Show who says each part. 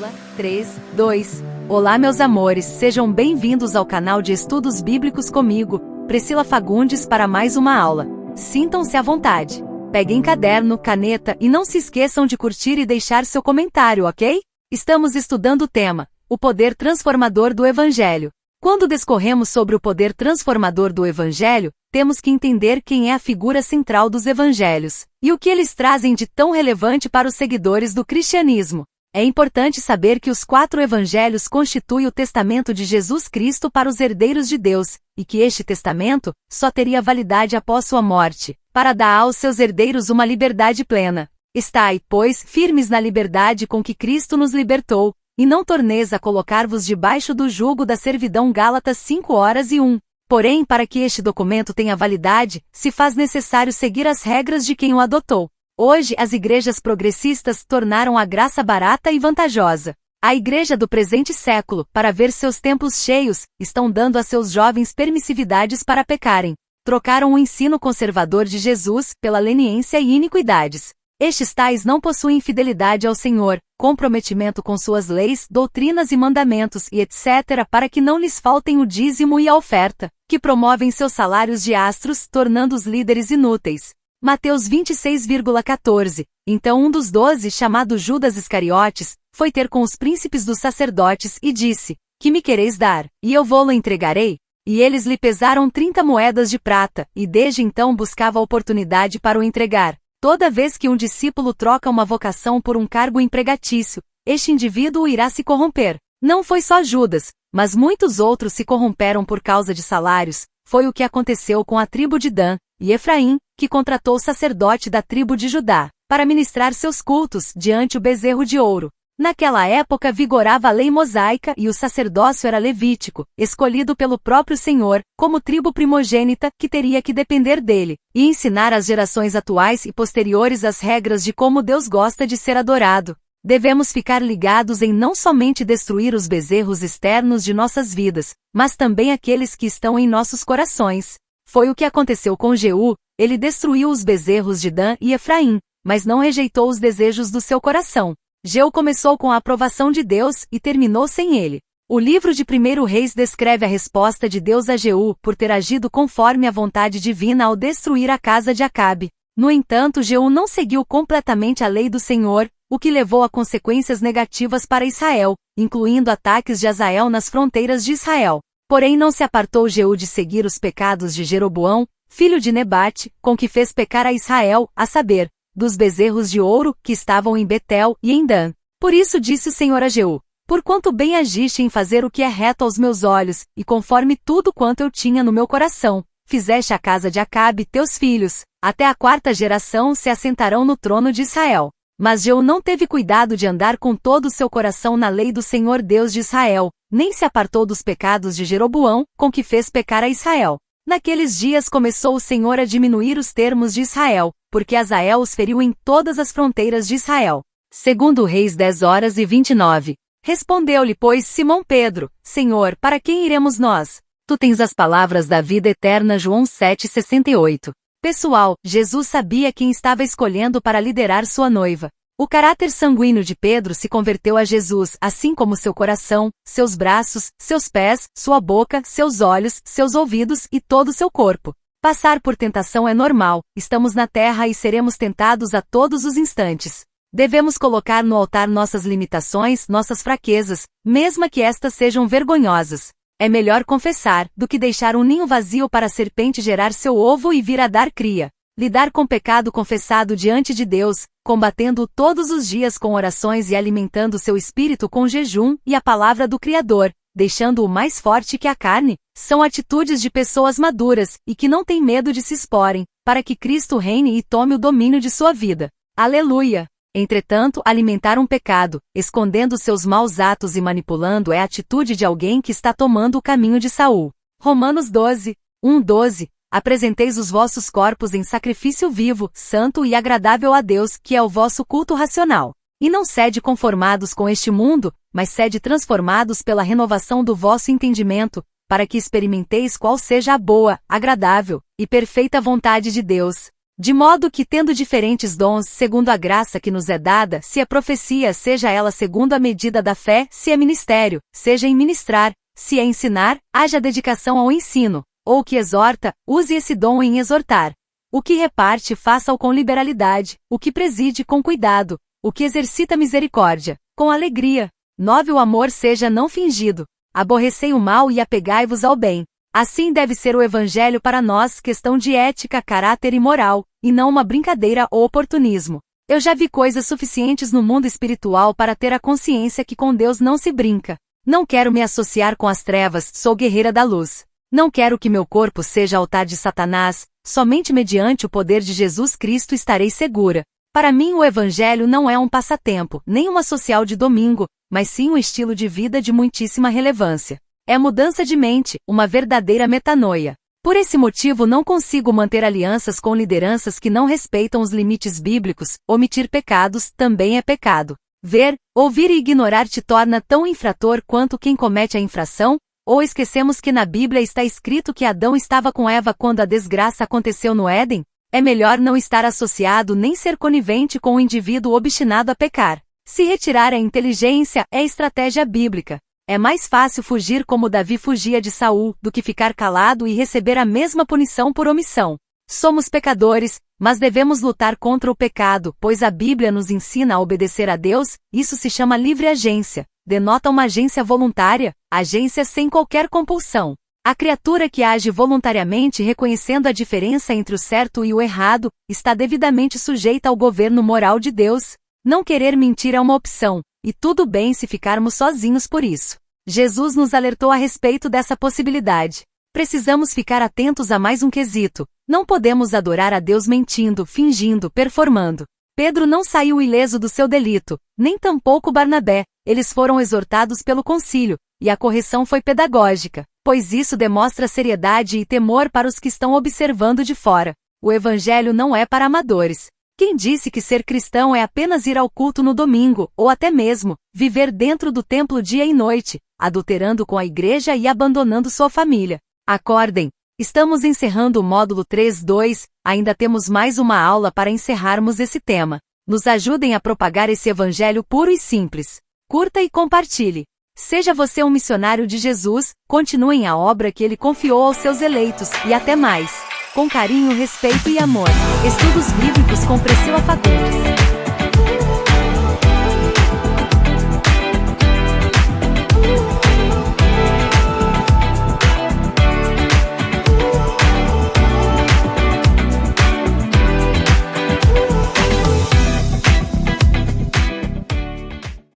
Speaker 1: Aula 3, 2. Olá meus amores, sejam bem-vindos ao canal de estudos bíblicos comigo, Priscila Fagundes, para mais uma aula. Sintam-se à vontade. Peguem caderno, caneta e não se esqueçam de curtir e deixar seu comentário, ok? Estamos estudando o tema, o poder transformador do Evangelho. Quando discorremos sobre o poder transformador do Evangelho, temos que entender quem é a figura central dos Evangelhos, e o que eles trazem de tão relevante para os seguidores do cristianismo. É importante saber que os 4 Evangelhos constituem o testamento de Jesus Cristo para os herdeiros de Deus, e que este testamento só teria validade após sua morte, para dar aos seus herdeiros uma liberdade plena. Estai, pois, firmes na liberdade com que Cristo nos libertou, e não torneis a colocar-vos debaixo do jugo da servidão. Gálatas 5:1. Porém, para que este documento tenha validade, se faz necessário seguir as regras de quem o adotou. Hoje, as igrejas progressistas tornaram a graça barata e vantajosa. A igreja do presente século, para ver seus templos cheios, estão dando a seus jovens permissividades para pecarem. Trocaram o ensino conservador de Jesus pela leniência e iniquidades. Estes tais não possuem fidelidade ao Senhor, comprometimento com suas leis, doutrinas e mandamentos e etc. para que não lhes faltem o dízimo e a oferta, que promovem seus salários de astros, tornando os líderes inúteis. Mateus 26,14. Então um dos 12, chamado Judas Iscariotes, foi ter com os príncipes dos sacerdotes e disse: Que me quereis dar, e eu vô-lo entregarei? E eles lhe pesaram 30 moedas de prata, e desde então buscava a oportunidade para o entregar. Toda vez que um discípulo troca uma vocação por um cargo empregatício, este indivíduo irá se corromper. Não foi só Judas, mas muitos outros se corromperam por causa de salários. Foi o que aconteceu com a tribo de Dan e Efraim, que contratou o sacerdote da tribo de Judá para ministrar seus cultos diante o bezerro de ouro. Naquela época vigorava a lei mosaica e o sacerdócio era levítico, escolhido pelo próprio Senhor, como tribo primogênita, que teria que depender dele, e ensinar às gerações atuais e posteriores as regras de como Deus gosta de ser adorado. Devemos ficar ligados em não somente destruir os bezerros externos de nossas vidas, mas também aqueles que estão em nossos corações. Foi o que aconteceu com Jeú. Ele destruiu os bezerros de Dan e Efraim, mas não rejeitou os desejos do seu coração. Jeú começou com a aprovação de Deus e terminou sem ele. O livro de 1 Reis descreve a resposta de Deus a Jeú por ter agido conforme a vontade divina ao destruir a casa de Acabe. No entanto, Jeú não seguiu completamente a lei do Senhor, o que levou a consequências negativas para Israel, incluindo ataques de Hazael nas fronteiras de Israel. Porém não se apartou Jeú de seguir os pecados de Jeroboão, filho de Nebate, com que fez pecar a Israel, a saber, dos bezerros de ouro que estavam em Betel e em Dan. Por isso disse o Senhor a Jeú: Porquanto bem agiste em fazer o que é reto aos meus olhos, e conforme tudo quanto eu tinha no meu coração, fizeste a casa de Acabe teus filhos, até a 4ª geração se assentarão no trono de Israel. Mas Jeú não teve cuidado de andar com todo o seu coração na lei do Senhor Deus de Israel, nem se apartou dos pecados de Jeroboão, com que fez pecar a Israel. Naqueles dias começou o Senhor a diminuir os termos de Israel, porque Hazael os feriu em todas as fronteiras de Israel. 2 Reis 10:29. Respondeu-lhe, pois, Simão Pedro: Senhor, para quem iremos nós? Tu tens as palavras da vida eterna. João 7:68. Pessoal, Jesus sabia quem estava escolhendo para liderar sua noiva. O caráter sanguíneo de Pedro se converteu a Jesus, assim como seu coração, seus braços, seus pés, sua boca, seus olhos, seus ouvidos e todo o seu corpo. Passar por tentação é normal, estamos na terra e seremos tentados a todos os instantes. Devemos colocar no altar nossas limitações, nossas fraquezas, mesmo que estas sejam vergonhosas. É melhor confessar, do que deixar um ninho vazio para a serpente gerar seu ovo e vir a dar cria. Lidar com pecado confessado diante de Deus, combatendo-o todos os dias com orações e alimentando seu espírito com jejum e a palavra do Criador, deixando-o mais forte que a carne, são atitudes de pessoas maduras e que não têm medo de se exporem, para que Cristo reine e tome o domínio de sua vida. Aleluia! Entretanto, alimentar um pecado, escondendo seus maus atos e manipulando é a atitude de alguém que está tomando o caminho de Saul. Romanos 12:12. Apresenteis os vossos corpos em sacrifício vivo, santo e agradável a Deus, que é o vosso culto racional. E não sede conformados com este mundo, mas sede transformados pela renovação do vosso entendimento, para que experimenteis qual seja a boa, agradável e perfeita vontade de Deus. De modo que, tendo diferentes dons segundo a graça que nos é dada, se é profecia, seja ela segundo a medida da fé, se é ministério, seja em ministrar, se é ensinar, haja dedicação ao ensino, ou o que exorta, use esse dom em exortar. O que reparte, faça-o com liberalidade, o que preside, com cuidado, o que exercita misericórdia, com alegria. 9. O amor seja não fingido. Aborrecei o mal e apegai-vos ao bem. Assim deve ser o Evangelho para nós, questão de ética, caráter e moral, e não uma brincadeira ou oportunismo. Eu já vi coisas suficientes no mundo espiritual para ter a consciência que com Deus não se brinca. Não quero me associar com as trevas, sou guerreira da luz. Não quero que meu corpo seja altar de Satanás, somente mediante o poder de Jesus Cristo estarei segura. Para mim o Evangelho não é um passatempo, nem uma social de domingo, mas sim um estilo de vida de muitíssima relevância. É mudança de mente, uma verdadeira metanoia. Por esse motivo não consigo manter alianças com lideranças que não respeitam os limites bíblicos. Omitir pecados também é pecado. Ver, ouvir e ignorar te torna tão infrator quanto quem comete a infração? Ou esquecemos que na Bíblia está escrito que Adão estava com Eva quando a desgraça aconteceu no Éden? É melhor não estar associado nem ser conivente com o indivíduo obstinado a pecar. Se retirar a inteligência é estratégia bíblica. É mais fácil fugir como Davi fugia de Saul, do que ficar calado e receber a mesma punição por omissão. Somos pecadores, mas devemos lutar contra o pecado, pois a Bíblia nos ensina a obedecer a Deus. Isso se chama livre agência. Denota uma agência voluntária, agência sem qualquer compulsão. A criatura que age voluntariamente reconhecendo a diferença entre o certo e o errado, está devidamente sujeita ao governo moral de Deus. Não querer mentir é uma opção. E tudo bem se ficarmos sozinhos por isso. Jesus nos alertou a respeito dessa possibilidade. Precisamos ficar atentos a mais um quesito. Não podemos adorar a Deus mentindo, fingindo, performando. Pedro não saiu ileso do seu delito, nem tampouco Barnabé. Eles foram exortados pelo concílio, e a correção foi pedagógica, pois isso demonstra seriedade e temor para os que estão observando de fora. O Evangelho não é para amadores. Quem disse que ser cristão é apenas ir ao culto no domingo, ou até mesmo, viver dentro do templo dia e noite, adulterando com a igreja e abandonando sua família? Acordem! Estamos encerrando o módulo 3.2, ainda temos mais uma aula para encerrarmos esse tema. Nos ajudem a propagar esse evangelho puro e simples. Curta e compartilhe. Seja você um missionário de Jesus, continuem a obra que ele confiou aos seus eleitos, e até mais. Com carinho, respeito e amor. Estudos Bíblicos com Priscila Fagundes.